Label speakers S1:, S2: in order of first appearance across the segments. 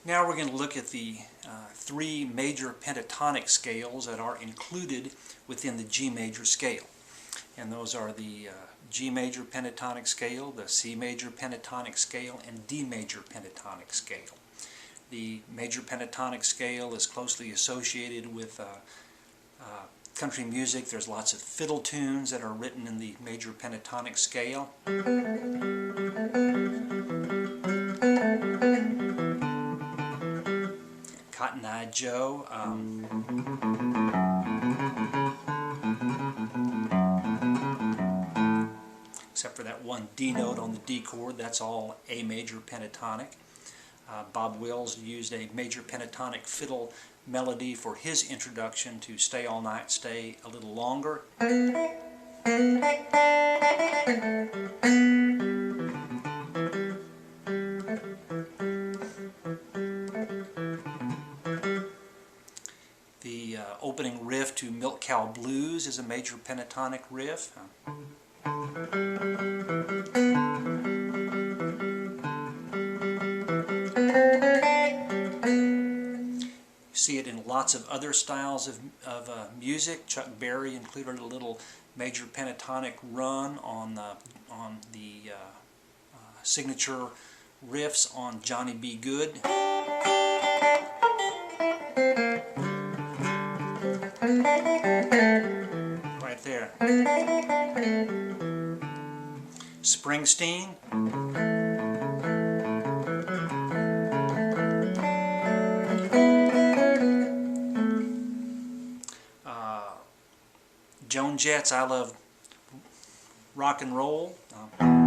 S1: Now we're going to look at the three major pentatonic scales that are included within the G major scale. And those are the G major pentatonic scale, the C major pentatonic scale, and D major pentatonic scale. The major pentatonic scale is closely associated with country music. There's lots of fiddle tunes that are written in the major pentatonic scale. Cotton Eye Joe. Except for that one D note on the D chord, that's all A major pentatonic. Bob Wills used a major pentatonic fiddle melody for his introduction to Stay All Night, Stay a Little Longer. The opening riff to Milk Cow Blues is a major pentatonic riff. See it in lots of other styles of music. Chuck Berry included a little major pentatonic run on the signature riffs on Johnny B. Good. Right there. Springsteen. Joan Jett's I Love Rock and Roll. And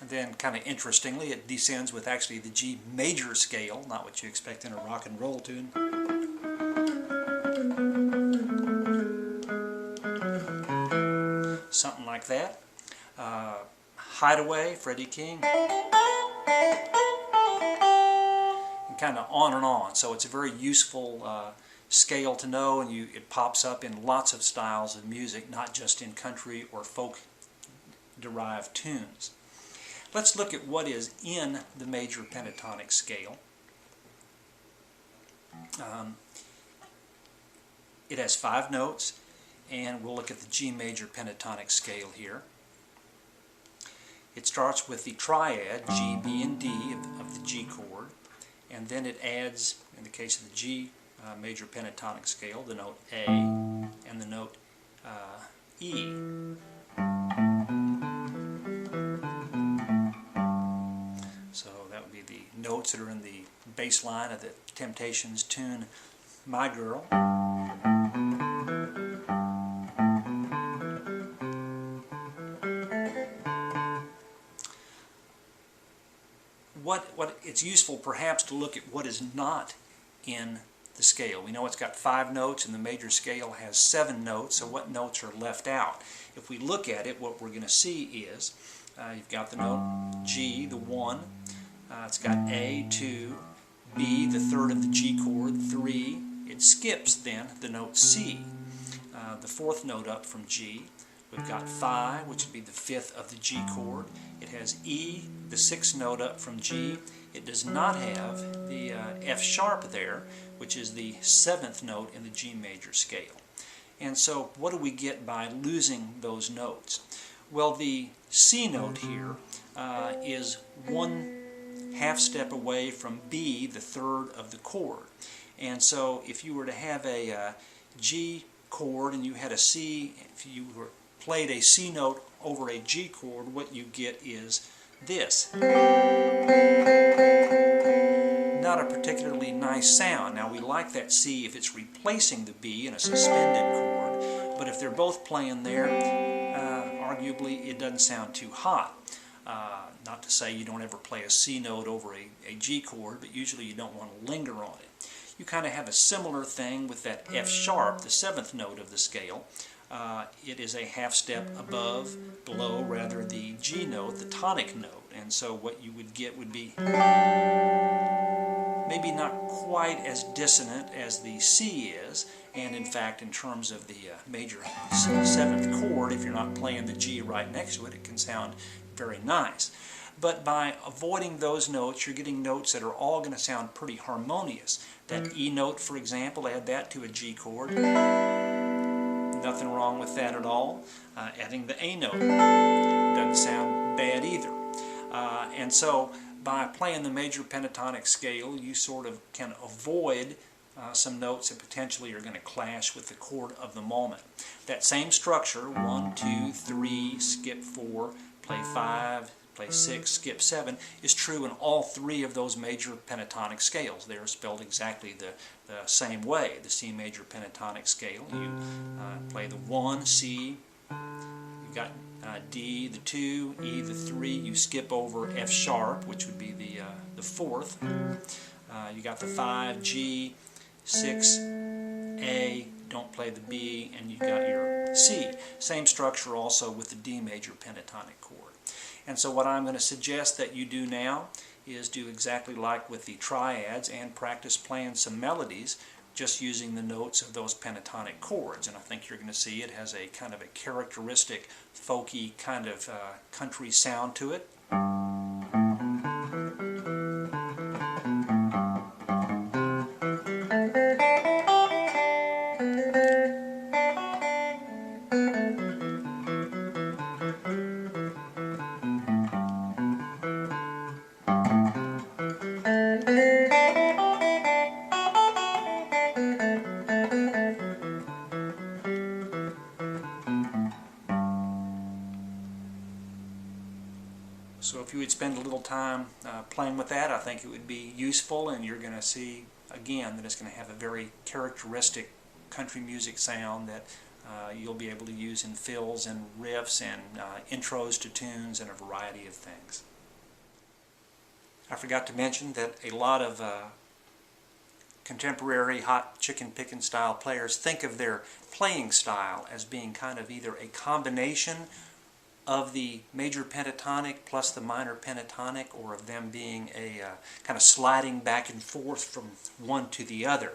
S1: then, kind of interestingly, it descends with actually the G major scale, not what you expect in a rock and roll tune. Something like that. Hideaway, Freddie King, and kind of on and on. So it's a very useful scale to know, and it pops up in lots of styles of music, not just in country or folk-derived tunes. Let's look at what is in the major pentatonic scale. It has 5 notes, and we'll look at the G major pentatonic scale here. It starts with the triad, G, B, and D of the G chord, and then it adds, in the case of the G major pentatonic scale, the note A and the note E. So that would be the notes that are in the bass line of the Temptations tune, My Girl. It's useful perhaps to look at what is not in the scale. We know it's got 5 notes and the major scale has 7 notes, so what notes are left out? If we look at it, what we're going to see is you've got the note G, the 1, it's got A, 2, B, the 3rd of the G chord, 3, it skips then the note C, the 4th note up from G. We've got Phi, which would be the 5th of the G chord. It has E, the 6th note up from G. It does not have the F sharp there, which is the 7th note in the G major scale. And so what do we get by losing those notes? Well, the C note here is 1/2 step away from B, the 3rd of the chord. And so if you were to have a G chord and you had a C, if you played a C note over a G chord, what you get is this. Not a particularly nice sound. Now we like that C if it's replacing the B in a suspended chord, but if they're both playing there, arguably it doesn't sound too hot. Not to say you don't ever play a C note over a G chord, but usually you don't want to linger on it. You kind of have a similar thing with that F sharp, the 7th note of the scale. It is a 1/2 step below rather, the G note, the tonic note. And so what you would get would be maybe not quite as dissonant as the C is, and in fact in terms of the major 7th chord, if you're not playing the G right next to it, it can sound very nice. But by avoiding those notes, you're getting notes that are all going to sound pretty harmonious. That E note, for example, add that to a G chord. Nothing wrong with that at all. Adding the A note doesn't sound bad either. And so by playing the major pentatonic scale, you sort of can avoid some notes that potentially are going to clash with the chord of the moment. That same structure, 1, 2, 3, skip 4, play 5, play 6, skip 7, is true in all 3 of those major pentatonic scales. They're spelled exactly the same way. The C major pentatonic scale, you play the 1, C, you got D, the 2, E, the 3, you skip over F sharp, which would be the 4th. You got the 5, G, 6, A, don't play the B, and you got your C. Same structure also with the D major pentatonic chord. And so what I'm going to suggest that you do now is do exactly like with the triads and practice playing some melodies just using the notes of those pentatonic chords. And I think you're going to see it has a kind of a characteristic folky kind of country sound to it. So if you would spend a little time playing with that, I think it would be useful, and you're going to see again that it's going to have a very characteristic country music sound that you'll be able to use in fills and riffs and intros to tunes and a variety of things. I forgot to mention that a lot of contemporary hot chicken picking style players think of their playing style as being kind of either a combination of the major pentatonic plus the minor pentatonic, or of them being a kind of sliding back and forth from one to the other.